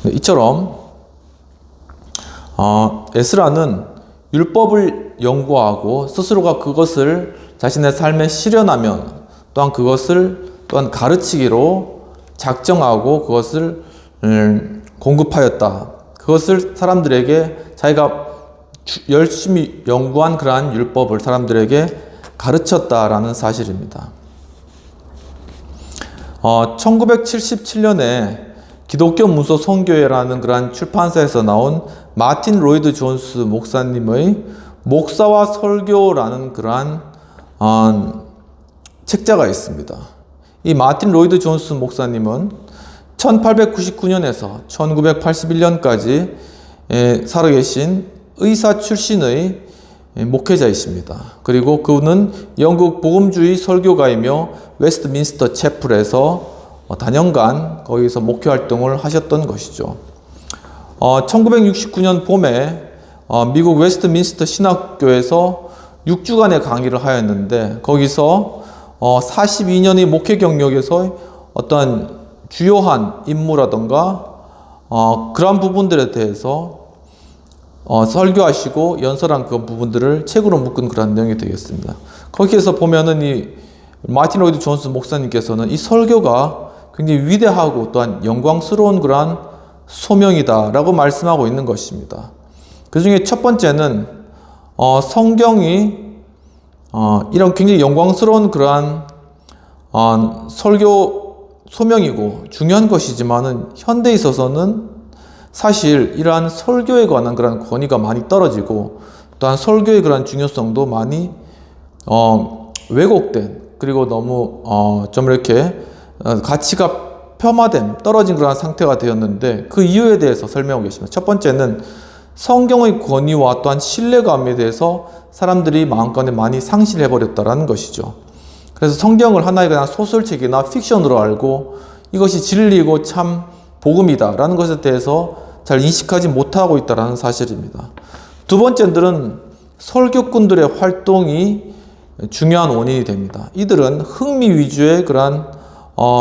이처럼 에스라는 율법을 연구하고 스스로가 그것을 자신의 삶에 실현하면 또한 그것을 또한 가르치기로 작정하고 그것을 공급하였다. 그것을 사람들에게 자기가 열심히 연구한 그러한 율법을 사람들에게 가르쳤다라는 사실입니다. 1977년에 기독교 문서 선교회라는 그러한 출판사에서 나온 마틴 로이드 존스 목사님의 목사와 설교라는 그러한 책자가 있습니다. 이 마틴 로이드 존스 목사님은 1899년에서 1981년까지 살아계신 의사 출신의 목회자이십니다. 그리고 그는 영국 복음주의 설교가이며 웨스트민스터 채플에서 다년간 거기서 목회 활동을 하셨던 것이죠. 1969년 봄에 미국 웨스트민스터 신학교에서 6주간의 강의를 하였는데 거기서 42년의 목회 경력에서 어떤 주요한 임무라던가 그러한 부분들에 대해서 설교하시고 연설한 그 부분들을 책으로 묶은 그런 내용이 되겠습니다. 거기에서 보면은 이 마틴 로이드 존스 목사님께서는 이 설교가 굉장히 위대하고 또한 영광스러운 그러한 소명이다라고 말씀하고 있는 것입니다. 그 중에 첫 번째는 성경이 이런 굉장히 영광스러운 그러한 설교 소명이고 중요한 것이지만은 현대에 있어서는 사실 이러한 설교에 관한 그런 권위가 많이 떨어지고 또한 설교의 그런 중요성도 많이 왜곡된 그리고 너무 좀 이렇게 가치가 폄하된 떨어진 그런 상태가 되었는데 그 이유에 대해서 설명하고 계십니다. 첫 번째는 성경의 권위와 또한 신뢰감에 대해서 사람들이 마음가운데 많이 상실해 버렸다라는 것이죠. 그래서 성경을 하나의 그냥 소설책이나 픽션으로 알고 이것이 진리고 참 복음이다라는 것에 대해서 잘 인식하지 못하고 있다는 사실입니다. 두 번째는 설교꾼들의 활동이 중요한 원인이 됩니다. 이들은 흥미 위주의 그러한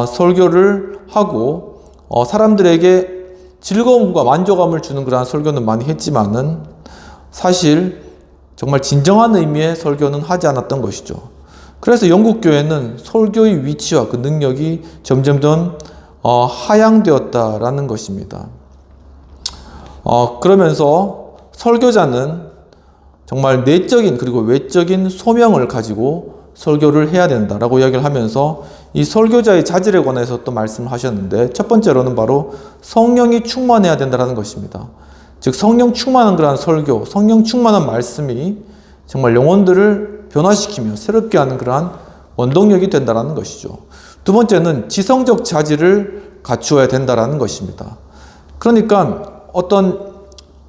설교를 하고 사람들에게 즐거움과 만족감을 주는 그러한 설교는 많이 했지만은 사실 정말 진정한 의미의 설교는 하지 않았던 것이죠. 그래서 영국 교회는 설교의 위치와 그 능력이 점점 더 하향되었다라는 것입니다. 그러면서 설교자는 정말 내적인 그리고 외적인 소명을 가지고 설교를 해야 된다라고 이야기를 하면서 이 설교자의 자질에 관해서 또 말씀을 하셨는데 첫 번째로는 바로 성령이 충만해야 된다는 것입니다. 즉 성령 충만한 그러한 설교, 성령 충만한 말씀이 정말 영혼들을 변화시키며 새롭게 하는 그러한 원동력이 된다는 것이죠. 두 번째는 지성적 자질을 갖추어야 된다는 것입니다. 그러니까 어떤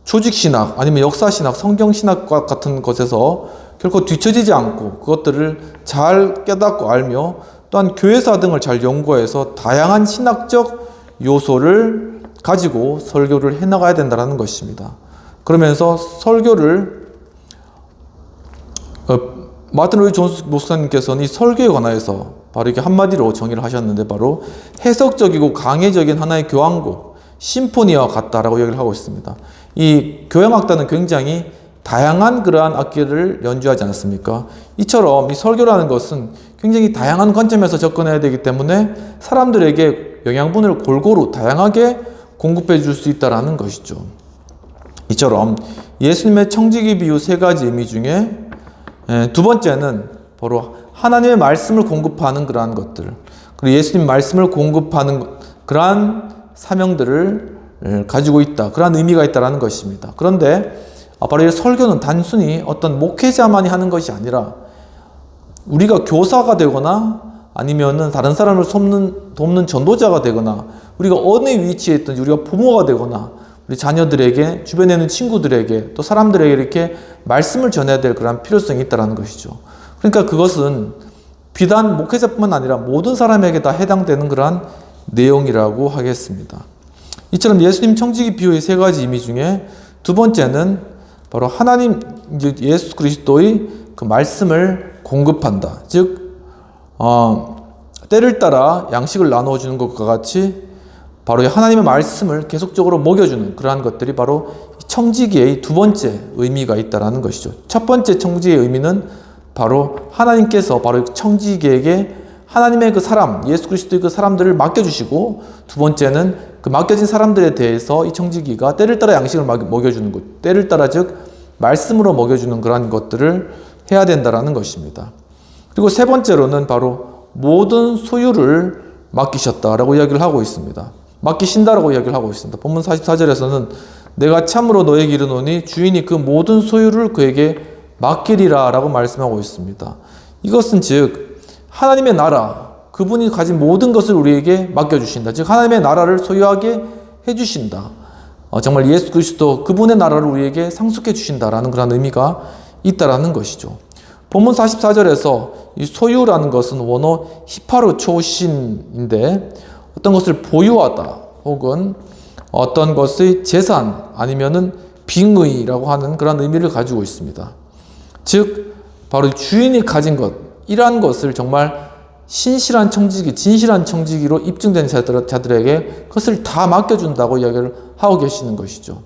조직신학 아니면 역사신학, 성경신학과 같은 것에서 결코 뒤처지지 않고 그것들을 잘 깨닫고 알며 또한 교회사 등을 잘 연구해서 다양한 신학적 요소를 가지고 설교를 해나가야 된다는 것입니다. 그러면서 설교를 마틴 로이드 존스 목사님께서는 이 설교에 관하여서 바로 이렇게 한마디로 정의를 하셨는데 바로 해석적이고 강의적인 하나의 교향곡, 심포니와 같다라고 이야기를 하고 있습니다. 이 교향악단은 굉장히 다양한 그러한 악기를 연주하지 않습니까? 이처럼 이 설교라는 것은 굉장히 다양한 관점에서 접근해야 되기 때문에 사람들에게 영양분을 골고루 다양하게 공급해 줄 수 있다는 것이죠. 이처럼 예수님의 청지기 비유 세 가지 의미 중에 두 번째는 바로 하나님의 말씀을 공급하는 그러한 것들, 그리고 예수님 말씀을 공급하는 그러한 사명들을 가지고 있다. 그러한 의미가 있다는 것입니다. 그런데 바로 이 설교는 단순히 어떤 목회자만이 하는 것이 아니라 우리가 교사가 되거나 아니면은 다른 사람을 돕는 전도자가 되거나 우리가 어느 위치에 있든지 우리가 부모가 되거나 우리 자녀들에게 주변에 있는 친구들에게 또 사람들에게 이렇게 말씀을 전해야 될 그런 필요성이 있다는 것이죠. 그러니까 그것은 비단 목회자뿐만 아니라 모든 사람에게 다 해당되는 그러한 내용이라고 하겠습니다. 이처럼 예수님 청지기 비유의 세 가지 의미 중에 두 번째는 바로 하나님 예수 그리스도의 그 말씀을 공급한다. 즉 때를 따라 양식을 나누어 주는 것과 같이 바로 하나님의 말씀을 계속적으로 먹여주는 그러한 것들이 바로 청지기의 두 번째 의미가 있다라는 것이죠. 첫 번째 청지기의 의미는 바로 하나님께서 바로 청지기에게 하나님의 그 사람, 예수 그리스도의 그 사람들을 맡겨주시고, 두 번째는 그 맡겨진 사람들에 대해서 이 청지기가 때를 따라 양식을 먹여주는 것, 때를 따라 즉 말씀으로 먹여주는 그러한 것들을 해야 된다라는 것입니다. 그리고 세 번째로는 바로 모든 소유를 맡기셨다라고 이야기를 하고 있습니다. 맡기신다라고 이야기를 하고 있습니다. 본문 44절에서는 내가 참으로 너에게 이르노니 주인이 그 모든 소유를 그에게 맡기리라 라고 말씀하고 있습니다. 이것은 즉 하나님의 나라, 그분이 가진 모든 것을 우리에게 맡겨주신다. 즉 하나님의 나라를 소유하게 해주신다. 정말 예수 그리스도 그분의 나라를 우리에게 상속해 주신다라는 그런 의미가 있다라는 것이죠. 본문 44절에서 이 소유라는 것은 원어 히파르 초신인데, 어떤 것을 보유하다 혹은 어떤 것의 재산 아니면은 빙의라고 하는 그런 의미를 가지고 있습니다. 즉 바로 주인이 가진 것, 이러한 것을 정말 신실한 청지기, 진실한 청지기로 입증된 자들에게 그것을 다 맡겨준다고 이야기를 하고 계시는 것이죠.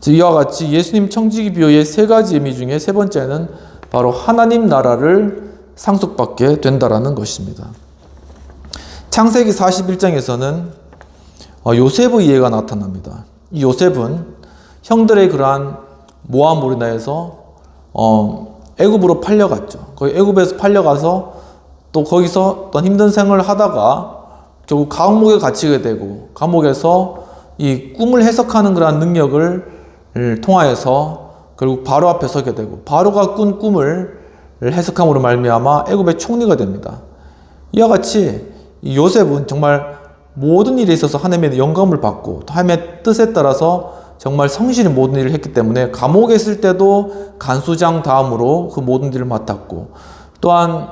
즉 이와 같이 예수님 청지기 비유의 세 가지 의미 중에 세 번째는 바로 하나님 나라를 상속받게 된다라는 것입니다. 창세기 41장에서는 요셉의 예가 나타납니다. 이 요셉은 형들의 그러한 모함으로 인해서 애굽으로 팔려갔죠. 거기 애굽에서 팔려가서 또 거기서 어떤 힘든 생활을 하다가 결국 감옥에 갇히게 되고, 감옥에서 이 꿈을 해석하는 그러한 능력을 통하여서 결국 바로 앞에 서게 되고, 바로가 꾼 꿈을 해석함으로 말미암아 애굽의 총리가 됩니다. 이와 같이 요셉은 정말 모든 일에 있어서 하나님의 영감을 받고 또 하나님의 뜻에 따라서 정말 성실히 모든 일을 했기 때문에 감옥에 있을 때도 간수장 다음으로 그 모든 일을 맡았고, 또한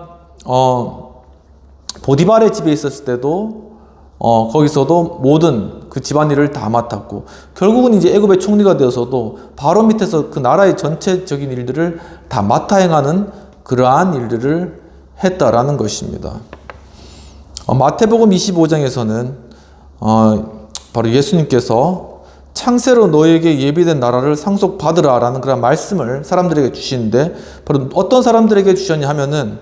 보디발의 집에 있었을 때도 거기서도 모든 그 집안일을 다 맡았고, 결국은 이제 애굽의 총리가 되어서도 바로 밑에서 그 나라의 전체적인 일들을 다 맡아 행하는 그러한 일들을 했다라는 것입니다. 마태복음 25장에서는 바로 예수님께서 창세로 너에게 예비된 나라를 상속받으라 라는 그런 말씀을 사람들에게 주시는데, 바로 어떤 사람들에게 주셨냐 하면은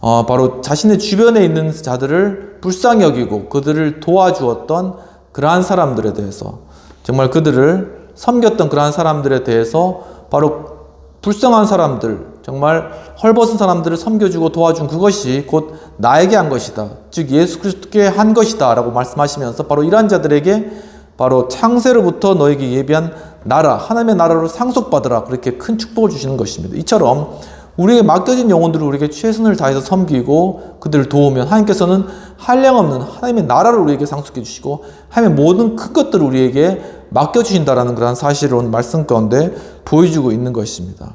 바로 자신의 주변에 있는 자들을 불쌍히 여기고 그들을 도와주었던 그러한 사람들에 대해서, 정말 그들을 섬겼던 그러한 사람들에 대해서 바로 불쌍한 사람들, 정말 헐벗은 사람들을 섬겨주고 도와준 그것이 곧 나에게 한 것이다. 즉 예수 그리스도께 한 것이다 라고 말씀하시면서 바로 이러한 자들에게 바로 창세로부터 너에게 예비한 나라, 하나님의 나라로 상속받으라, 그렇게 큰 축복을 주시는 것입니다. 이처럼 우리에게 맡겨진 영혼들을 우리에게 최선을 다해서 섬기고 그들을 도우면 하나님께서는 한량없는 하나님의 나라를 우리에게 상속해 주시고 하나님의 모든 큰 것들을 우리에게 맡겨주신다라는 그런 사실을 오늘 말씀 가운데 보여주고 있는 것입니다.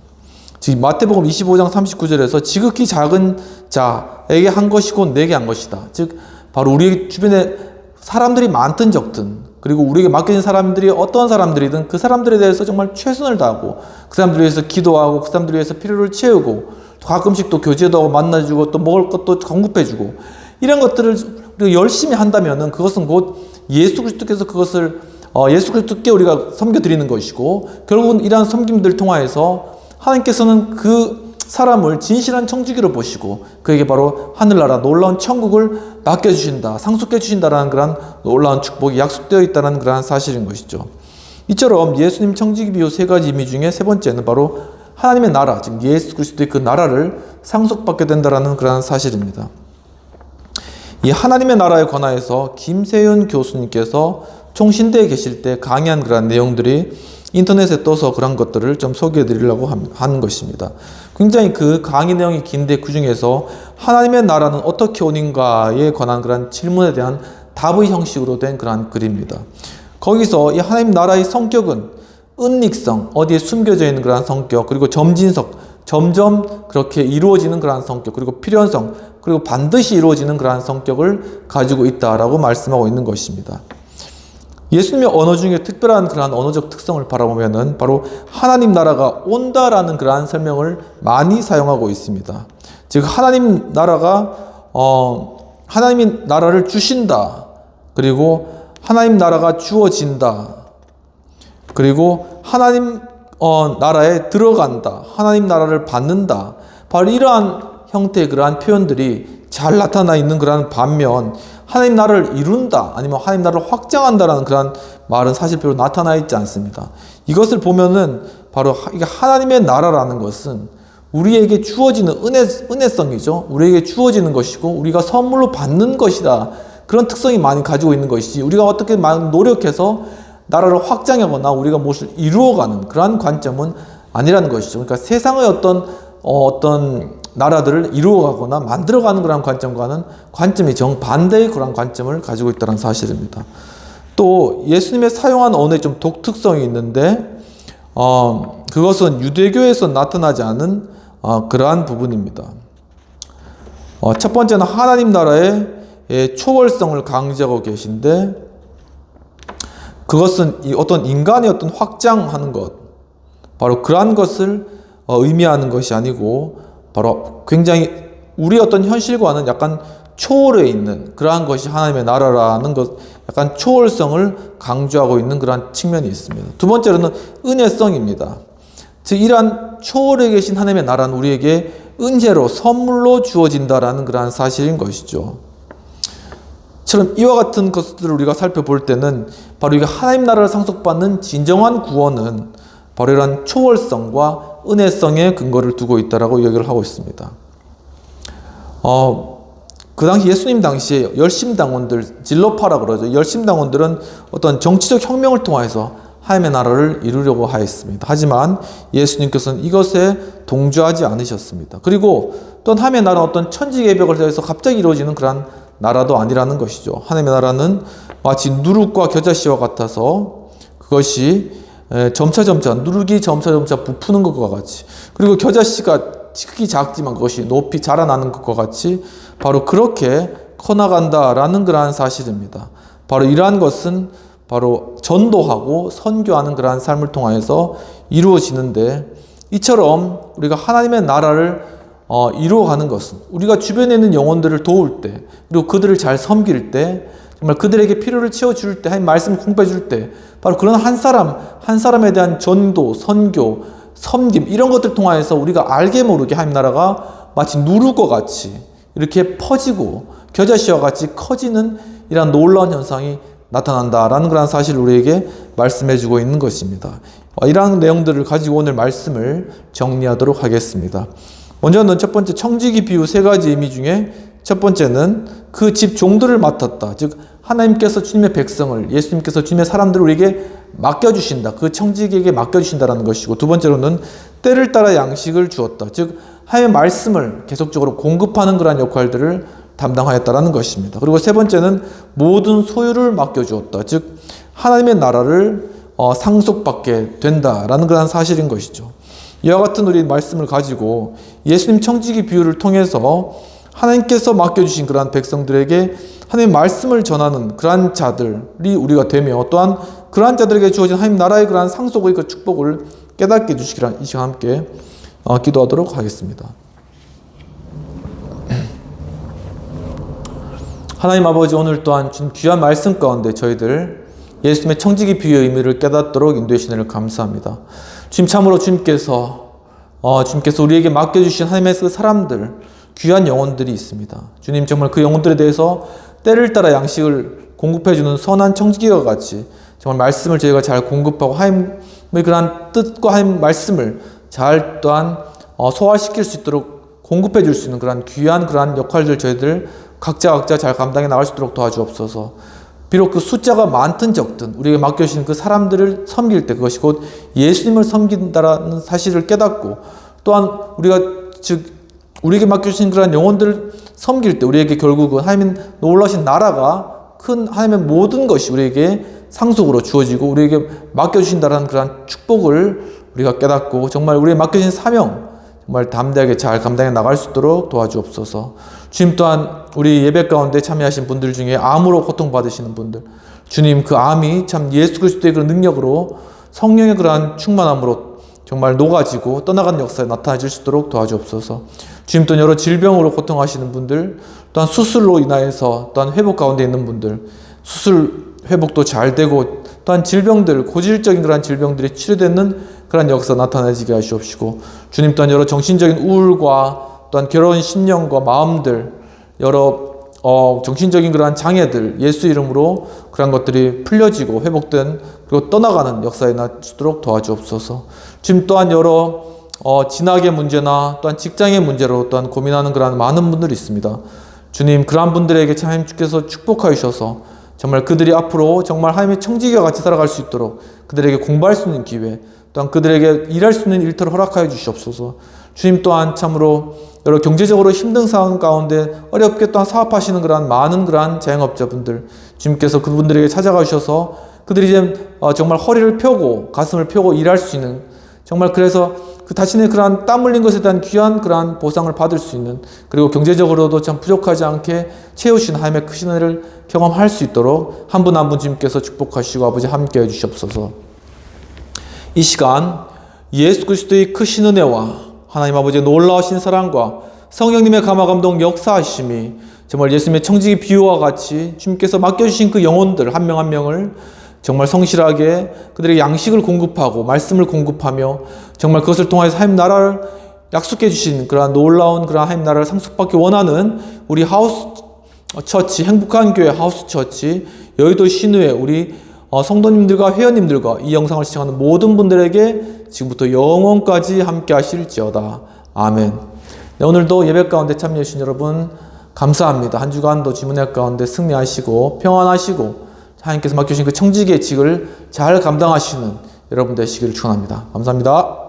즉 마태복음 25장 39절에서 지극히 작은 자에게 한 것이 곧 내게 한 것이다. 즉 바로 우리 주변에 사람들이 많든 적든, 그리고 우리에게 맡겨진 사람들이 어떤 사람들이든 그 사람들에 대해서 정말 최선을 다하고 그 사람들을 위해서 기도하고 그 사람들을 위해서 필요를 채우고 가끔씩 또 교제도 하고 만나주고 또 먹을 것도 공급해주고, 이런 것들을 우리가 열심히 한다면은 그것은 곧 예수 그리스도께서 그것을 예수 그리스도께 우리가 섬겨드리는 것이고, 결국은 이러한 섬김들을 통하여서 하나님께서는 그 사람을 진실한 청지기로 보시고 그에게 바로 하늘나라 놀라운 천국을 맡겨주신다, 상속해 주신다라는 그런 놀라운 축복이 약속되어 있다는 그런 사실인 것이죠. 이처럼 예수님 청지기 비유 세 가지 의미 중에 세 번째는 바로 하나님의 나라, 즉 예수 그리스도의 그 나라를 상속받게 된다라는 그런 사실입니다. 이 하나님의 나라에 관하여서 김세윤 교수님께서 총신대에 계실 때 강의한 그런 내용들이 인터넷에 떠서 그런 것들을 좀 소개해 드리려고 하는 것입니다. 굉장히 그 강의 내용이 긴데 그 중에서 하나님의 나라는 어떻게 오는가에 관한 그런 질문에 대한 답의 형식으로 된 그런 글입니다. 거기서 이 하나님 나라의 성격은 은닉성, 어디에 숨겨져 있는 그런 성격, 그리고 점진성, 점점 그렇게 이루어지는 그런 성격, 그리고 필연성, 그리고 반드시 이루어지는 그런 성격을 가지고 있다라고 말씀하고 있는 것입니다. 예수님의 언어 중에 특별한 그러한 언어적 특성을 바라보면은 바로 하나님 나라가 온다라는 그러한 설명을 많이 사용하고 있습니다. 즉 하나님 나라가 하나님이 나라를 주신다, 그리고 하나님 나라가 주어진다. 그리고 하나님 나라에 들어간다. 하나님 나라를 받는다. 바로 이러한 형태의 그러한 표현들이 잘 나타나 있는 그러한 반면 하나님 나라를 이룬다 아니면 하나님 나라를 확장한다라는 그러한 말은 사실 별로 나타나 있지 않습니다. 이것을 보면은 바로 이게 하나님의 나라라는 것은 우리에게 주어지는 은혜성이죠. 우리에게 주어지는 것이고 우리가 선물로 받는 것이다. 그런 특성이 많이 가지고 있는 것이지 우리가 어떻게 많이 노력해서 나라를 확장하거나 우리가 무엇을 이루어가는 그러한 관점은 아니라는 것이죠. 그러니까 세상의 어떤 나라들을 이루어가거나 만들어가는 그런 관점과는 관점이 정반대의 그런 관점을 가지고 있다는 사실입니다. 또 예수님의 사용한 언어에 좀 독특성이 있는데 그것은 유대교에서 나타나지 않은 그러한 부분입니다. 첫 번째는 하나님 나라의 초월성을 강조하고 계신데 그것은 어떤 인간의 어떤 확장하는 것 바로 그러한 것을 의미하는 것이 아니고 바로 굉장히 우리 어떤 현실과는 약간 초월해 있는 그러한 것이 하나님의 나라라는 것, 약간 초월성을 강조하고 있는 그러한 측면이 있습니다. 두 번째로는 은혜성입니다. 즉 이러한 초월해 계신 하나님의 나라는 우리에게 은혜로 선물로 주어진다라는 그러한 사실인 것이죠. 처럼 이와 같은 것들을 우리가 살펴볼 때는 바로 이게 하나님 나라를 상속받는 진정한 구원은 바로 이런 초월성과 은혜성의 근거를 두고 있다라고 얘기를 하고 있습니다. 그 당시 예수님 당시에 열심당원들, 진로파라 그러죠. 열심당원들은 어떤 정치적 혁명을 통해서 하나님의 나라를 이루려고 하였습니다. 하지만 예수님께서는 이것에 동조하지 않으셨습니다. 그리고 또 하나님의 나라는 어떤 천지개벽을 통해서 갑자기 이루어지는 그런 나라도 아니라는 것이죠. 하나님의 나라는 마치 누룩과 겨자씨와 같아서 그것이 점차점차 누룩이 점차점차 부푸는 것과 같이 그리고 겨자씨가 크기 작지만 그것이 높이 자라나는 것과 같이 바로 그렇게 커나간다라는 그러한 사실입니다. 바로 이러한 것은 바로 전도하고 선교하는 그러한 삶을 통하여서 이루어지는데 이처럼 우리가 하나님의 나라를 이루어가는 것은 우리가 주변에 있는 영혼들을 도울 때 그리고 그들을 잘 섬길 때 정말 그들에게 필요를 채워줄 때 하나님 말씀을 공부해 줄 때 바로 그런 한 사람에 대한 전도, 선교, 섬김 이런 것들 통하여서 우리가 알게 모르게 하나님 나라가 마치 누룩과 같이 이렇게 퍼지고 겨자씨와 같이 커지는 이러한 놀라운 현상이 나타난다라는 그런 사실을 우리에게 말씀해 주고 있는 것입니다. 이러한 내용들을 가지고 오늘 말씀을 정리하도록 하겠습니다. 먼저는 첫 번째 청지기 비유 세 가지 의미 중에 첫 번째는 그 집 종들을 맡았다. 즉 하나님께서 주님의 백성을 예수님께서 주님의 사람들을 우리에게 맡겨주신다. 그 청지기에게 맡겨주신다라는 것이고 두 번째로는 때를 따라 양식을 주었다. 즉 하나님의 말씀을 계속적으로 공급하는 그러한 역할들을 담당하였다라는 것입니다. 그리고 세 번째는 모든 소유를 맡겨주었다. 즉 하나님의 나라를 상속받게 된다라는 그러한 사실인 것이죠. 이와 같은 우리 말씀을 가지고 예수님 청지기 비유를 통해서 하나님께서 맡겨주신 그러한 백성들에게 하나님의 말씀을 전하는 그러한 자들이 우리가 되며 또한 그러한 자들에게 주어진 하나님 나라의 그러한 상속의 그 축복을 깨닫게 해주시기를 이 시간 함께 기도하도록 하겠습니다. 하나님 아버지 오늘 또한 주님 귀한 말씀 가운데 저희들 예수님의 청지기 비유의 의미를 깨닫도록 인도해 주신 은혜를 감사합니다. 주님 참으로 주님께서 우리에게 맡겨주신 하나님의 그 사람들 귀한 영혼들이 있습니다. 주님 정말 그 영혼들에 대해서 때를 따라 양식을 공급해주는 선한 청지기와 같이 정말 말씀을 저희가 잘 공급하고 하나님의 그러한 뜻과 하나님 말씀을 잘 또한 소화시킬 수 있도록 공급해 줄 수 있는 그러한 귀한 그러한 역할들 저희들 각자 잘 감당해 나갈 수 있도록 도와주옵소서. 비록 그 숫자가 많든 적든 우리에게 맡겨주신 그 사람들을 섬길 때 그것이 곧 예수님을 섬긴다라는 사실을 깨닫고 또한 우리에게 맡겨주신 그런 영혼들을 섬길 때 우리에게 결국은 하나님의 놀라신 나라가 큰 하나님의 모든 것이 우리에게 상속으로 주어지고 우리에게 맡겨주신다는 그런 축복을 우리가 깨닫고 정말 우리에게 맡겨진 사명 정말 담대하게 잘 감당해 나갈 수 있도록 도와주옵소서. 주님 또한 우리 예배 가운데 참여하신 분들 중에 암으로 고통받으시는 분들 주님 그 암이 참 예수 그리스도의 그런 능력으로 성령의 그러한 충만함으로 정말 녹아지고 떠나가는 역사에 나타나질 수 있도록 도와주옵소서. 주님 또 여러 질병으로 고통하시는 분들 또한 수술로 인하여서 또한 회복 가운데 있는 분들 수술 회복도 잘 되고 또한 질병들, 고질적인 그러한 질병들이 치료되는 그러한 역사 나타나지게 하시옵시고 주님 또한 여러 정신적인 우울과 또한 괴로운 심령과 마음들 여러 정신적인 그러한 장애들 예수 이름으로 그런 것들이 풀려지고 회복된 그리고 떠나가는 역사에 나수도록 도와주옵소서. 주님 또한 여러 진학의 문제나 또한 직장의 문제로 또한 고민하는 그러한 많은 분들이 있습니다. 주님 그러한 분들에게 참 하나님 주께서 축복하여 주셔서 정말 그들이 앞으로 정말 하나님의 청지기와 같이 살아갈 수 있도록 그들에게 공부할 수 있는 기회 또한 그들에게 일할 수 있는 일터를 허락하여 주시옵소서. 주님 또한 참으로 여러 경제적으로 힘든 상황 가운데 어렵게 또한 사업하시는 그러한 많은 그러한 자영업자분들 주님께서 그분들에게 찾아가 주셔서 그들이 이제 정말 허리를 펴고 가슴을 펴고 일할 수 있는 정말 그래서 그 자신의 그러한 땀 흘린 것에 대한 귀한 그러한 보상을 받을 수 있는 그리고 경제적으로도 참 부족하지 않게 채우신 하나님의 크신 은혜를 경험할 수 있도록 한 분 한 분 주님께서 축복하시고 아버지 함께 해주시옵소서. 이 시간 예수 그리스도의 크신 은혜와 하나님 아버지의 놀라우신 사랑과 성령님의 감화감동 역사하심이 정말 예수님의 청지기 비유와 같이 주님께서 맡겨주신 그 영혼들 한 명 한 명을 정말 성실하게 그들의 양식을 공급하고 말씀을 공급하며 정말 그것을 통해서 하나님 나라를 약속해 주신 그러한 놀라운 그러한 하나님 나라를 상속받기 원하는 우리 하우스 처치, 행복한 교회 하우스 처치, 여의도 신우회 우리 성도님들과 회원님들과 이 영상을 시청하는 모든 분들에게 지금부터 영원까지 함께 하실지어다. 아멘. 네, 오늘도 예배 가운데 참여해 주신 여러분 감사합니다. 한 주간도 주문회 가운데 승리하시고 평안하시고 하나님께서 맡겨주신 그 청지기의 직을 잘 감당하시는 여러분 되시기를 축원합니다. 감사합니다.